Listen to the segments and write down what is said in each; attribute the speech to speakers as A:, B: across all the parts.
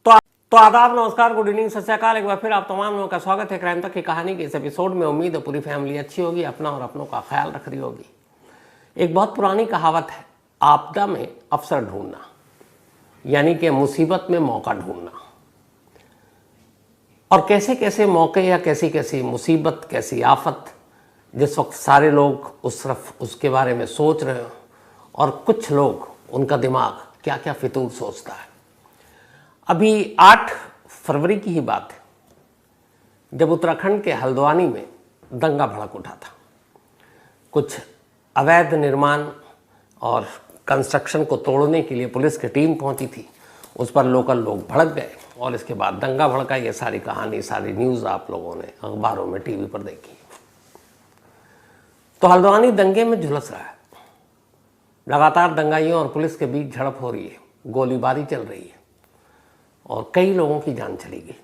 A: तो आदाब, नमस्कार, गुड इवनिंग, सत श्री अकाल। एक बार फिर आप तमाम लोगों का स्वागत है क्राइम तक की कहानी के इस एपिसोड में। उम्मीद है पूरी फैमिली अच्छी होगी, अपना और अपनों का ख्याल रख रही होगी। एक बहुत पुरानी कहावत है, आपदा में अवसर ढूंढना, यानी कि मुसीबत में मौका ढूंढना। और कैसे कैसे मौके या कैसी कैसी मुसीबत, कैसी आफत, जिस वक्त सारे लोग उस तरफ उसके बारे में सोच रहे हो और कुछ लोग, उनका दिमाग क्या क्या फितूर सोचता है। अभी 8 फरवरी की ही बात है जब उत्तराखंड के हल्द्वानी में दंगा भड़क उठा था। कुछ अवैध निर्माण और कंस्ट्रक्शन को तोड़ने के लिए पुलिस की टीम पहुंची थी। उस पर लोकल लोग भड़क गए और इसके बाद दंगा भड़का। ये सारी कहानी, सारी न्यूज़ आप लोगों ने अखबारों में, टीवी पर देखी। तो हल्द्वानी दंगे में झुलस रहा है। लगातार दंगाइयों और पुलिस के बीच झड़प हो रही है, गोलीबारी चल रही है और कई लोगों की जान चली गई।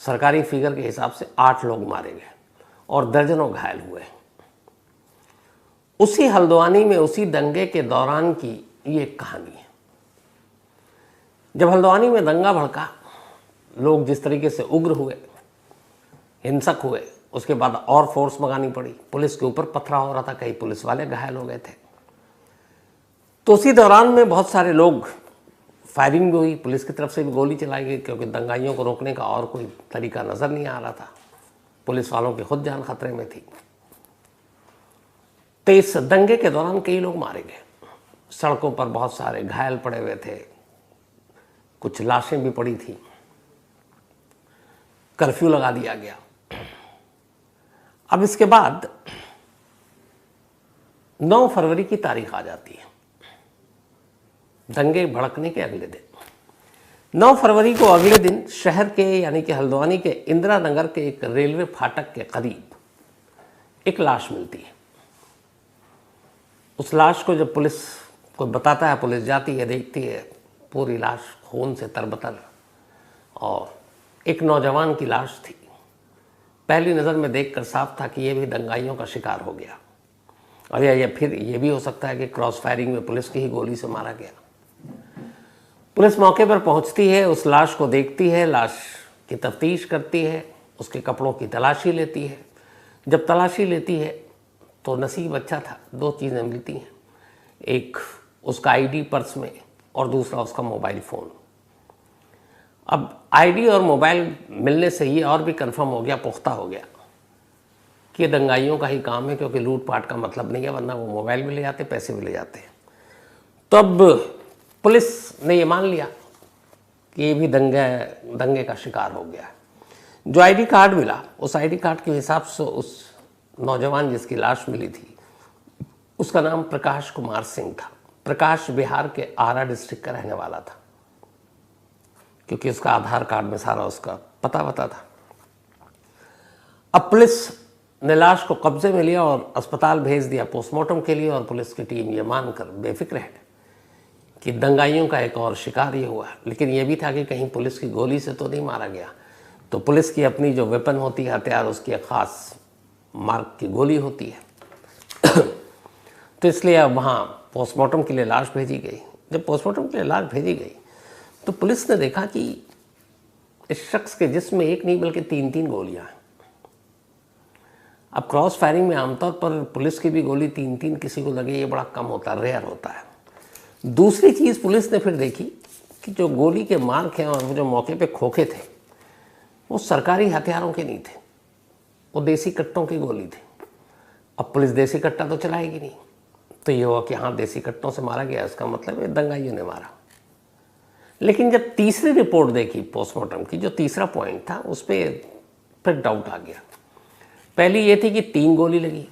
A: सरकारी फिगर के हिसाब से 8 लोग मारे गए और दर्जनों घायल हुए। उसी हल्द्वानी में, उसी दंगे के दौरान की ये कहानी है। जब हल्द्वानी में दंगा भड़का, लोग जिस तरीके से उग्र हुए, हिंसक हुए, उसके बाद और फोर्स मंगानी पड़ी। पुलिस के ऊपर पथराव हो रहा था, कई पुलिस वाले घायल हो गए थे। तो उसी दौरान में बहुत सारे लोग, फायरिंग भी हुई, पुलिस की तरफ से भी गोली चलाई गई, क्योंकि दंगाइयों को रोकने का और कोई तरीका नज़र नहीं आ रहा था। पुलिस वालों की खुद जान खतरे में थी। तो इस दंगे के दौरान कई लोग मारे गए। सड़कों पर बहुत सारे घायल पड़े हुए थे, कुछ लाशें भी पड़ी थी। कर्फ्यू लगा दिया गया। अब इसके बाद 9 फरवरी की तारीख आ जाती है, दंगे भड़कने के अगले दिन। 9 फरवरी को अगले दिन शहर के, यानी कि हल्द्वानी के इंदिरा नगर के एक रेलवे फाटक के करीब एक लाश मिलती है। उस लाश को जब पुलिस को बताता है, पुलिस जाती है, देखती है, पूरी लाश खून से तरबतर और एक नौजवान की लाश थी। पहली नज़र में देखकर साफ था कि यह भी दंगाइयों का शिकार हो गया, और या फिर यह भी हो सकता है कि क्रॉस फायरिंग में पुलिस की ही गोली से मारा गया। पुलिस मौके पर पहुंचती है, उस लाश को देखती है, लाश की तफ्तीश करती है, उसके कपड़ों की तलाशी लेती है। जब तलाशी लेती है तो नसीब अच्छा था, 2 चीज़ें मिलती हैं। एक उसका आईडी पर्स में और दूसरा उसका मोबाइल फ़ोन। अब आईडी और मोबाइल मिलने से ये और भी कंफर्म हो गया, पुख्ता हो गया कि दंगाइयों का ही काम है, क्योंकि लूटपाट का मतलब नहीं है, वरना वो मोबाइल भी ले जाते, पैसे भी ले जाते। तो अब पुलिस ने ये मान लिया कि ये भी दंगे का शिकार हो गया है। जो आईडी कार्ड मिला, उस आईडी कार्ड के हिसाब से उस नौजवान जिसकी लाश मिली थी, उसका नाम प्रकाश कुमार सिंह था। प्रकाश बिहार के आरा डिस्ट्रिक्ट का रहने वाला था, क्योंकि उसका आधार कार्ड में सारा उसका पता था। अब पुलिस ने लाश को कब्जे में लिया और अस्पताल भेज दिया पोस्टमार्टम के लिए। और पुलिस की टीम ये मानकर बेफिक्र है कि दंगाइयों का एक और शिकार ये हुआ। लेकिन ये भी था कि कहीं पुलिस की गोली से तो नहीं मारा गया। तो पुलिस की अपनी जो वेपन होती है, हथियार, उसकी एक ख़ास मार्क की गोली होती है। तो इसलिए अब वहाँ पोस्टमार्टम के लिए लाश भेजी गई। जब पोस्टमार्टम के लिए लाश भेजी गई तो पुलिस ने देखा कि इस शख्स के जिस्म में एक नहीं बल्कि 3-3 गोलियाँ हैं। अब क्रॉस फायरिंग में आमतौर पर पुलिस की भी गोली 3-3 किसी को लगे, ये बड़ा कम होता है, रेयर होता है। दूसरी चीज़ पुलिस ने फिर देखी कि जो गोली के मार्क हैं और वो जो मौके पे खोखे थे, वो सरकारी हथियारों के नहीं थे, वो देसी कट्टों की गोली थी। अब पुलिस देसी कट्टा तो चलाएगी नहीं, तो ये हुआ कि हाँ, देसी कट्टों से मारा गया, इसका मतलब है दंगाइयों ने मारा। लेकिन जब तीसरी रिपोर्ट देखी पोस्टमार्टम की, जो तीसरा पॉइंट था, उस पर फिर डाउट आ गया। पहली ये थी कि 3 गोली लगी,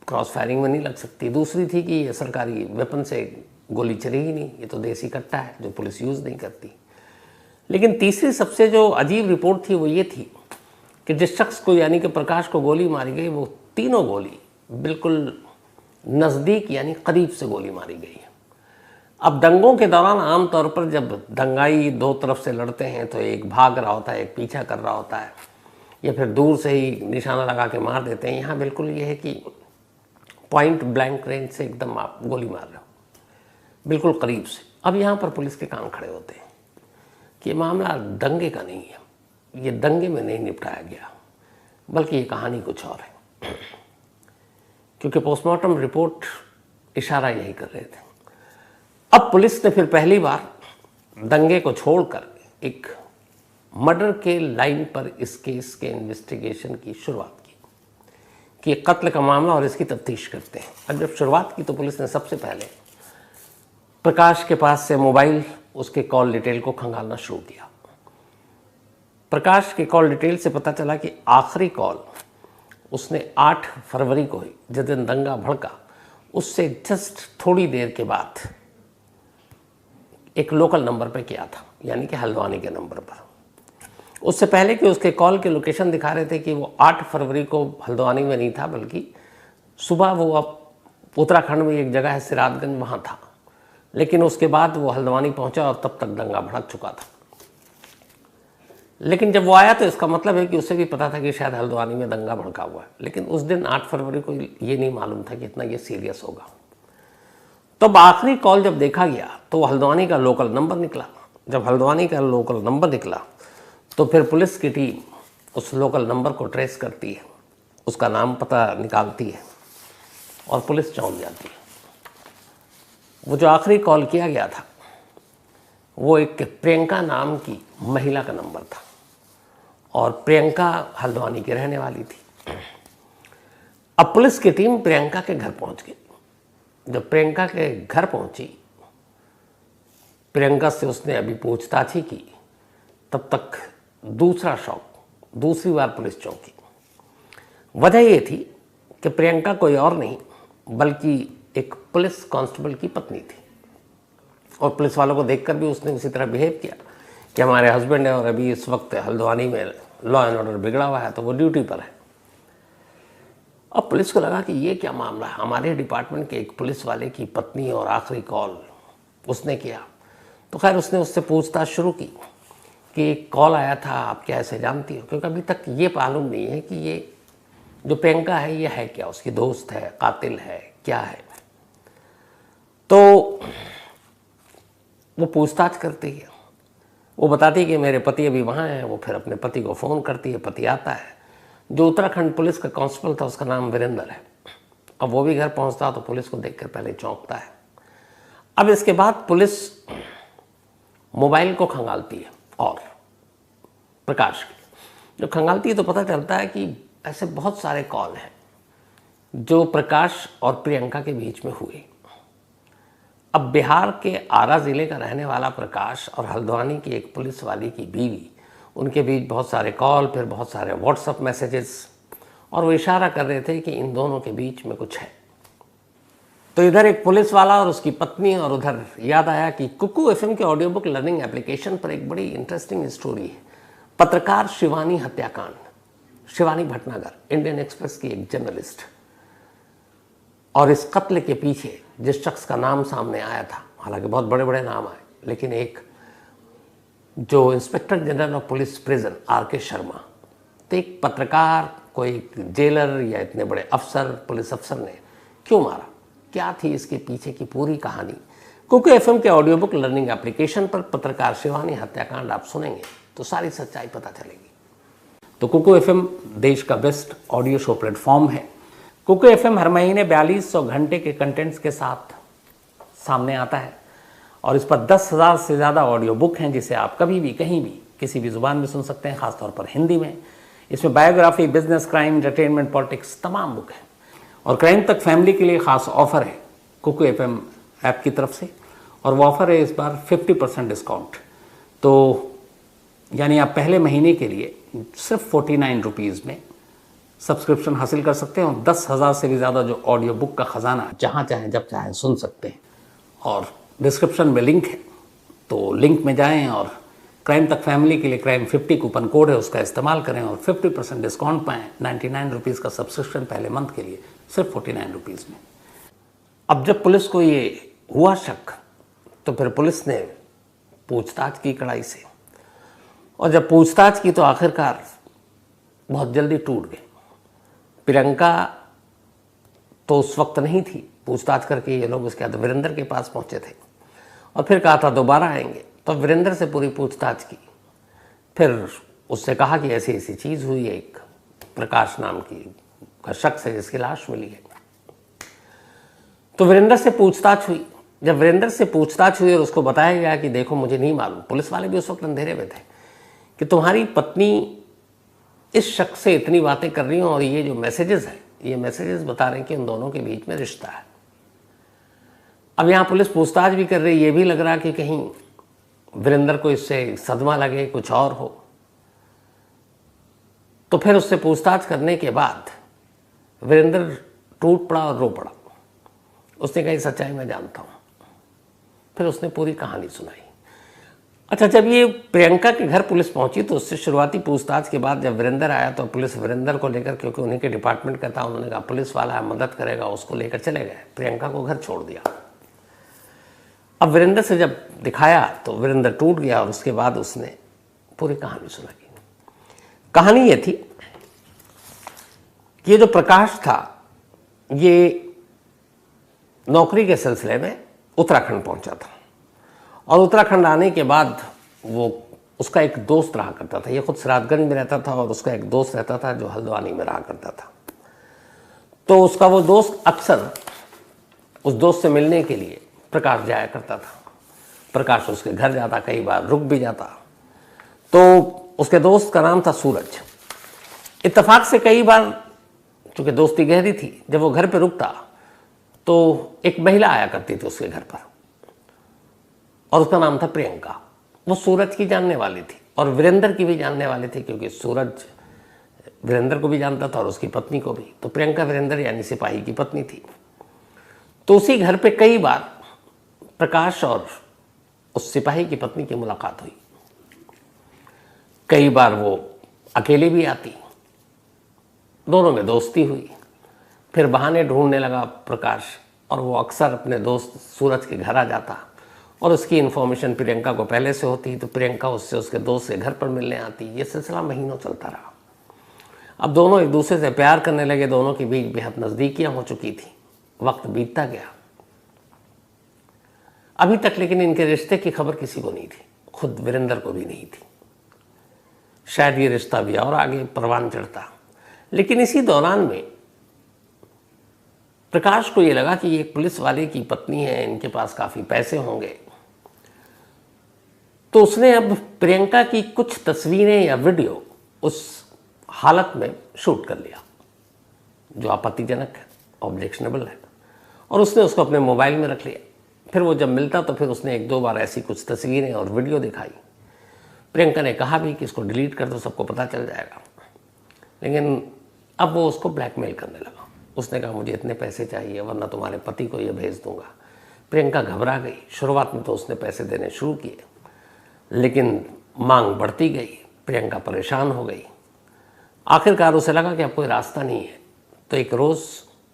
A: क्रॉस फायरिंग में नहीं लग सकती। दूसरी थी कि ये सरकारी वेपन से गोली चलेगी नहीं, ये तो देसी कट्टा है जो पुलिस यूज़ नहीं करती। लेकिन तीसरी सबसे जो अजीब रिपोर्ट थी वो ये थी कि जिस शख्स को, यानी कि प्रकाश को गोली मारी गई, वो तीनों गोली बिल्कुल नज़दीक, यानी करीब से गोली मारी गई है। अब दंगों के दौरान आमतौर पर जब दंगाई 2 तरफ से लड़ते हैं तो एक भाग रहा होता है, एक पीछा कर रहा होता है, या फिर दूर से ही निशाना लगा के मार देते हैं। यहाँ बिल्कुल ये है कि पॉइंट ब्लैंक रेंज से एकदम आप गोली मार रहे हो, बिल्कुल करीब से। अब यहाँ पर पुलिस के कान खड़े होते हैं। कि ये मामला दंगे का नहीं है, ये दंगे में नहीं निपटाया गया, बल्कि ये कहानी कुछ और है। क्योंकि पोस्टमार्टम रिपोर्ट इशारा यही कर रहे थे। अब पुलिस ने फिर पहली बार दंगे को छोड़कर एक मर्डर के लाइन पर इस केस के इन्वेस्टिगेशन की शुरुआत की कि कत्ल का मामला और इसकी तफ्तीश करते हैं। अब जब शुरुआत की तो पुलिस ने सबसे पहले प्रकाश के पास से मोबाइल, उसके कॉल डिटेल को खंगालना शुरू किया। प्रकाश के कॉल डिटेल से पता चला कि आखिरी कॉल उसने 8 फरवरी को ही, जिस दिन दंगा भड़का, उससे जस्ट थोड़ी देर के बाद एक लोकल नंबर पर किया था, यानी कि हल्द्वानी के नंबर पर। उससे पहले कि उसके कॉल के लोकेशन दिखा रहे थे कि वो 8 फरवरी को हल्द्वानी में नहीं था, बल्कि सुबह वो अब उत्तराखंड में एक जगह है सिरादगंज, वहाँ था। लेकिन उसके बाद वो हल्द्वानी पहुंचा और तब तक दंगा भड़क चुका था। लेकिन जब वो आया तो इसका मतलब है कि उसे भी पता था कि शायद हल्द्वानी में दंगा भड़का हुआ है, लेकिन उस दिन 8 फरवरी को ये नहीं मालूम था कि इतना ये सीरियस होगा। तब आखिरी कॉल जब देखा गया तो हल्द्वानी का लोकल नंबर निकला। जब हल्द्वानी का लोकल नंबर निकला तो फिर पुलिस की टीम उस लोकल नंबर को ट्रेस करती है, उसका नाम पता निकालती है और पुलिस चौंक जाती है। वो जो आखिरी कॉल किया गया था वो एक प्रियंका नाम की महिला का नंबर था और प्रियंका हल्द्वानी की रहने वाली थी। अब पुलिस की टीम प्रियंका के घर पहुंच गई। जब प्रियंका के घर पहुंची, प्रियंका से उसने अभी पूछताछ ही की, तब तक दूसरा शॉक, दूसरी बार पुलिस चौंकी। वजह ये थी कि प्रियंका कोई और नहीं बल्कि एक पुलिस कांस्टेबल की पत्नी थी और पुलिस वालों को देखकर भी उसने उसी तरह बिहेव किया कि हमारे हस्बैंड है और अभी इस वक्त हल्द्वानी में लॉ एंड ऑर्डर बिगड़ा हुआ है, तो वो ड्यूटी पर है। अब पुलिस को लगा कि ये क्या मामला है, हमारे डिपार्टमेंट के एक पुलिस वाले की पत्नी और आखिरी कॉल उसने किया। तो खैर उसने उससे पूछताछ शुरू की कि कॉल आया था, आप क्या ऐसे जानती हो? क्योंकि अभी तक ये मालूम नहीं है कि ये जो प्रियंका है ये है क्या, उसकी दोस्त है, कातिल है, क्या है। तो वो पूछताछ करती है, वो बताती है कि मेरे पति अभी वहाँ हैं। वो फिर अपने पति को फ़ोन करती है, पति आता है। जो उत्तराखंड पुलिस का कांस्टेबल था उसका नाम वीरेंद्र है। अब वो भी घर पहुँचता तो पुलिस को देखकर पहले चौंकता है। अब इसके बाद पुलिस मोबाइल को खंगालती है और प्रकाश की जो खंगालती है तो पता चलता है कि ऐसे बहुत सारे कॉल हैं जो प्रकाश और प्रियंका के बीच में हुए। अब बिहार के आरा ज़िले का रहने वाला प्रकाश और हल्द्वानी की एक पुलिस वाली की बीवी, उनके बीच बहुत सारे कॉल, फिर बहुत सारे व्हाट्सएप मैसेजेस, और वो इशारा कर रहे थे कि इन दोनों के बीच में कुछ है। तो इधर एक पुलिस वाला और उसकी पत्नी, और उधर याद आया कि कुकू एफएम के ऑडियो बुक लर्निंग एप्लीकेशन पर एक बड़ी इंटरेस्टिंग स्टोरी है, पत्रकार शिवानी हत्याकांड। शिवानी भटनागर इंडियन एक्सप्रेस की एक जर्नलिस्ट, और इस कत्ल के पीछे जिस शख्स का नाम सामने आया था, हालांकि बहुत बड़े बड़े नाम आए, लेकिन एक जो inspector general of police prison R K. Sharma, तो एक पत्रकार को एक जेलर या इतने बड़े अफसर, पुलिस अफसर ने क्यों मारा, क्या थी इसके पीछे की पूरी कहानी। कुकू एफएम के ऑडियो बुक लर्निंग एप्लीकेशन पर पत्रकार शिवानी हत्याकांड आप सुनेंगे तो सारी सच्चाई पता चलेगी। तो कुकू एफएम देश का बेस्ट ऑडियो शो प्लेटफॉर्म है। कुकू एफएम हर महीने 4200 घंटे के कंटेंट्स के साथ सामने आता है और इस पर 10,000 से ज़्यादा ऑडियो बुक हैं जिसे आप कभी भी, कहीं भी, किसी भी ज़ुबान में सुन सकते हैं, ख़ासतौर पर हिंदी में। इसमें biography, business, crime, entertainment, politics, तमाम बुक हैं। और क्राइम तक फैमिली के लिए ख़ास ऑफर है कुकू एफएम ऐप की तरफ से, और वो ऑफ़र है इस बार 50% डिस्काउंट। तो यानी आप पहले महीने के लिए सिर्फ 49 रुपीज़ में सब्सक्रिप्शन हासिल कर सकते हैं और 10,000 से भी ज़्यादा जो ऑडियो बुक का ख़जाना जहाँ चाहें जब चाहें सुन सकते हैं। और डिस्क्रिप्शन में लिंक है, तो लिंक में जाएं और क्राइम तक फैमिली के लिए क्राइम 50 कूपन कोड है, उसका इस्तेमाल करें और 50% डिस्काउंट पाएँ। 99 रुपीज़ का सब्सक्रिप्शन पहले मंथ के लिए सिर्फ 49 रुपीज़ में। अब जब पुलिस को ये हुआ शक तो फिर पुलिस ने पूछताछ की कड़ाई से, और जब पूछताछ की तो आखिरकार बहुत जल्दी टूट गए। प्रियंका तो उस वक्त नहीं थी, पूछताछ करके ये लोग उसके बाद वीरेंद्र के पास पहुंचे थे और फिर कहा था दोबारा आएंगे, तो वीरेंद्र से पूरी पूछताछ की। फिर उससे कहा कि ऐसी ऐसी चीज़ हुई है, एक प्रकाश नाम का शख्स है जिसकी लाश मिली है। तो वीरेंद्र से पूछताछ हुई। जब वीरेंद्र से पूछताछ हुई और उसको बताया गया कि देखो मुझे नहीं मालूम, पुलिस वाले भी उस वक्त अंधेरे में थे, कि तुम्हारी पत्नी इस शख्स से इतनी बातें कर रही हो और ये जो मैसेजेस हैं, ये मैसेजेस बता रहे हैं कि उन दोनों के बीच में रिश्ता है। अब यहाँ पुलिस पूछताछ भी कर रही, ये भी लग रहा कि कहीं वीरेंद्र को इससे सदमा लगे, कुछ और हो। तो फिर उससे पूछताछ करने के बाद वीरेंद्र टूट पड़ा और रो पड़ा। उसने कही सच्चाई मैं जानता हूँ। फिर उसने पूरी कहानी सुनाई। अच्छा, जब ये प्रियंका के घर पुलिस पहुंची तो उससे शुरुआती पूछताछ के बाद जब वीरेंद्र आया तो पुलिस वीरेंद्र को लेकर, क्योंकि उन्हीं के डिपार्टमेंट का था, उन्होंने कहा पुलिस वाला है, मदद करेगा, उसको लेकर चले गए। प्रियंका को घर छोड़ दिया। अब वीरेंद्र से जब दिखाया तो वीरेंद्र टूट गया और उसके बाद उसने पूरी कहानी सुनाई। कहानी ये थी कि ये जो प्रकाश था ये नौकरी के सिलसिले में उत्तराखंड पहुंचा था और उत्तराखंड आने के बाद वो उसका एक दोस्त रहा करता था। ये खुद सिराजगंज में रहता था और उसका एक दोस्त रहता था जो हल्द्वानी में रहा करता था। तो उसका वो दोस्त अक्सर उस दोस्त से मिलने के लिए प्रकाश जाया करता था। प्रकाश उसके घर जाता, कई बार रुक भी जाता। तो उसके दोस्त का नाम था सूरज। इत्तेफाक से कई बार, चूंकि दोस्ती गहरी थी, जब वो घर पे रुकता तो एक महिला आया करती थी उसके घर पर और उसका नाम था प्रियंका। वो सूरज की जानने वाली थी और वीरेंद्र की भी जानने वाली थी, क्योंकि सूरज वीरेंद्र को भी जानता था और उसकी पत्नी को भी। तो प्रियंका वीरेंद्र यानी सिपाही की पत्नी थी। तो उसी घर पे कई बार प्रकाश और उस सिपाही की पत्नी की मुलाकात हुई। कई बार वो अकेले भी आती, दोनों में दोस्ती हुई। फिर बहाने ढूंढने लगा प्रकाश और वो अक्सर अपने दोस्त सूरज के घर आ जाता और उसकी इन्फॉर्मेशन प्रियंका को पहले से होती, तो प्रियंका उससे उसके दोस्त के घर पर मिलने आती। ये सिलसिला महीनों चलता रहा। अब दोनों एक दूसरे से प्यार करने लगे, दोनों के बीच बेहद नज़दीकियाँ हो चुकी थी। वक्त बीतता गया। अभी तक लेकिन इनके रिश्ते की खबर किसी को नहीं थी, खुद वीरेंद्र को भी नहीं थी। शायद ये रिश्ता भी और आगे परवान चढ़ता। लेकिन इसी दौरान में प्रकाश को ये लगा कि ये पुलिस वाले की पत्नी है, इनके पास काफ़ी पैसे होंगे। तो उसने अब प्रियंका की कुछ तस्वीरें या वीडियो उस हालत में शूट कर लिया जो आपत्तिजनक है, ऑब्जेक्शनेबल है, और उसने उसको अपने मोबाइल में रख लिया। फिर वो जब मिलता तो फिर उसने एक दो बार ऐसी कुछ तस्वीरें और वीडियो दिखाई। प्रियंका ने कहा भी कि इसको डिलीट कर दो, सबको पता चल जाएगा। लेकिन अब वो उसको ब्लैकमेल करने लगा। उसने कहा मुझे इतने पैसे चाहिए वरना तुम्हारे पति को ये भेज दूंगा। प्रियंका घबरा गई। शुरुआत में तो उसने पैसे देने शुरू किए, लेकिन मांग बढ़ती गई। प्रियंका परेशान हो गई। आखिरकार उसे लगा कि अब कोई रास्ता नहीं है, तो एक रोज़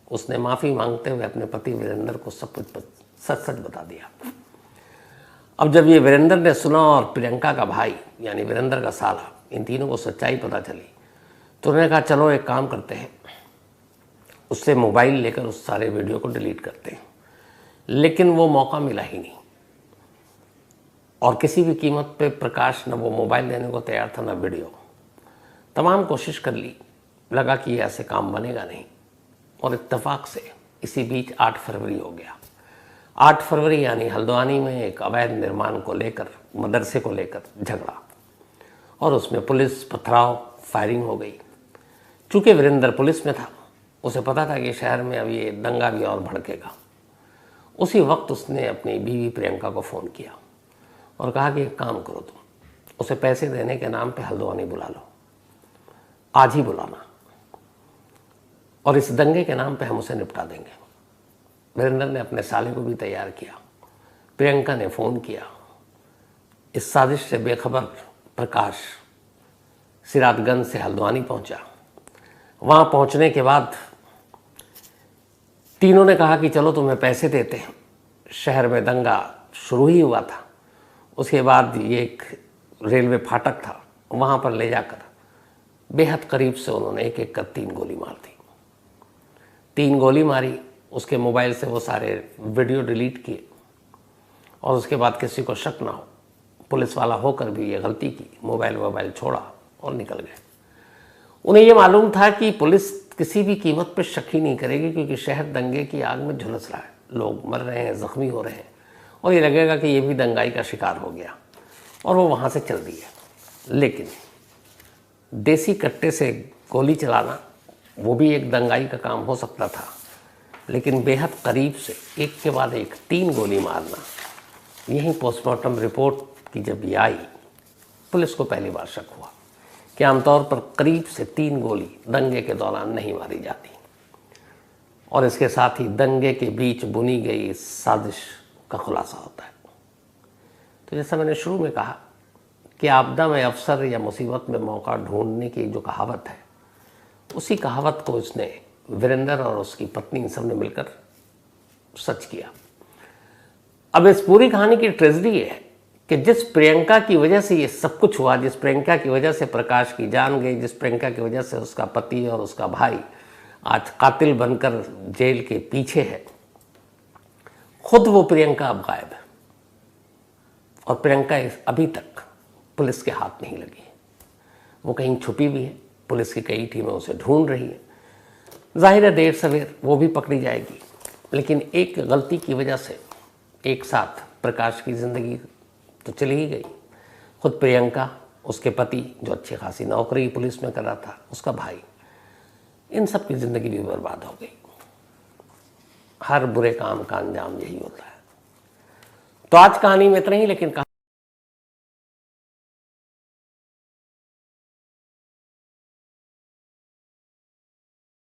A: उसने माफ़ी मांगते हुए अपने पति वीरेंद्र को सब कुछ सच सच बता दिया। अब जब ये वीरेंद्र ने सुना और प्रियंका का भाई यानी वीरेंद्र का साला, इन तीनों को सच्चाई पता चली, तो उन्होंने कहा चलो एक काम करते हैं, उससे मोबाइल लेकर उस सारे वीडियो को डिलीट करते हैं। लेकिन वो मौका मिला ही नहीं और किसी भी कीमत पे प्रकाश न वो मोबाइल देने को तैयार था, न वीडियो। तमाम कोशिश कर ली, लगा कि ये ऐसे काम बनेगा नहीं। और इत्तेफाक से इसी बीच 8 फरवरी हो गया। 8 फरवरी यानी हल्द्वानी में एक अवैध निर्माण को लेकर, मदरसे को लेकर झगड़ा, और उसमें पुलिस पथराव, फायरिंग हो गई। चूँकि वीरेंद्र पुलिस में था, उसे पता था कि शहर में अब ये दंगा भी और भड़केगा। उसी वक्त उसने अपनी बीवी प्रियंका को फ़ोन किया और कहा कि एक काम करो, तुम उसे पैसे देने के नाम पे हल्द्वानी बुला लो, आज ही बुलाना, और इस दंगे के नाम पे हम उसे निपटा देंगे। वीरेंद्र ने अपने साले को भी तैयार किया। प्रियंका ने फ़ोन किया। इस साजिश से बेखबर प्रकाश सिराजगंज से हल्द्वानी पहुंचा। वहाँ पहुंचने के बाद तीनों ने कहा कि चलो तुम्हें पैसे देते हैं। शहर में दंगा शुरू ही हुआ था। उसके बाद ये एक रेलवे फाटक था, वहाँ पर ले जाकर बेहद करीब से उन्होंने एक एक कर 3 गोली मार दी। 3 गोली मारी। उसके मोबाइल से वो सारे वीडियो डिलीट किए और उसके बाद किसी को शक ना हो पुलिस वाला होकर भी ये गलती की, मोबाइल छोड़ा और निकल गए। उन्हें ये मालूम था कि पुलिस किसी भी कीमत पर शक ही नहीं करेगी, क्योंकि शहर दंगे की आग में झुलस रहा है, लोग मर रहे हैं, जख्मी हो रहे हैं, और ये लगेगा कि ये भी दंगाई का शिकार हो गया, और वो वहाँ से चल दी है। लेकिन देसी कट्टे से गोली चलाना वो भी एक दंगाई का काम हो सकता था, लेकिन बेहद करीब से एक के बाद एक 3 गोली मारना, यही पोस्टमार्टम रिपोर्ट की जब ये आई, पुलिस को पहली बार शक हुआ कि आमतौर पर करीब से 3 गोली दंगे के दौरान नहीं मारी जाती, और इसके साथ ही दंगे के बीच बुनी गई इस साजिश का खुलासा होता है। तो जैसा मैंने शुरू में कहा कि आपदा में अवसर या मुसीबत में मौका ढूंढने की जो कहावत है, उसी कहावत को इसने वीरेंद्र और उसकी पत्नी सबने मिलकर सच किया। अब इस पूरी कहानी की ट्रेजेडी ये है कि जिस प्रियंका की वजह से ये सब कुछ हुआ, जिस प्रियंका की वजह से प्रकाश की जान गई, जिस प्रियंका की वजह से उसका पति और उसका भाई आज कातिल बनकर जेल के पीछे है, खुद वो प्रियंका अब गायब है, और प्रियंका अभी तक पुलिस के हाथ नहीं लगी है। वो कहीं छुपी भी है, पुलिस की कई टीमें उसे ढूंढ रही है। जाहिर है देर सवेर वो भी पकड़ी जाएगी, लेकिन एक गलती की वजह से एक साथ प्रकाश की ज़िंदगी तो चली ही गई, खुद प्रियंका, उसके पति जो अच्छी खासी नौकरी पुलिस में कर रहा था, उसका भाई, इन सब की ज़िंदगी भी बर्बाद हो गई। हर बुरे काम का अंजाम यही होता है। तो आज कहानी में इतना ही, लेकिन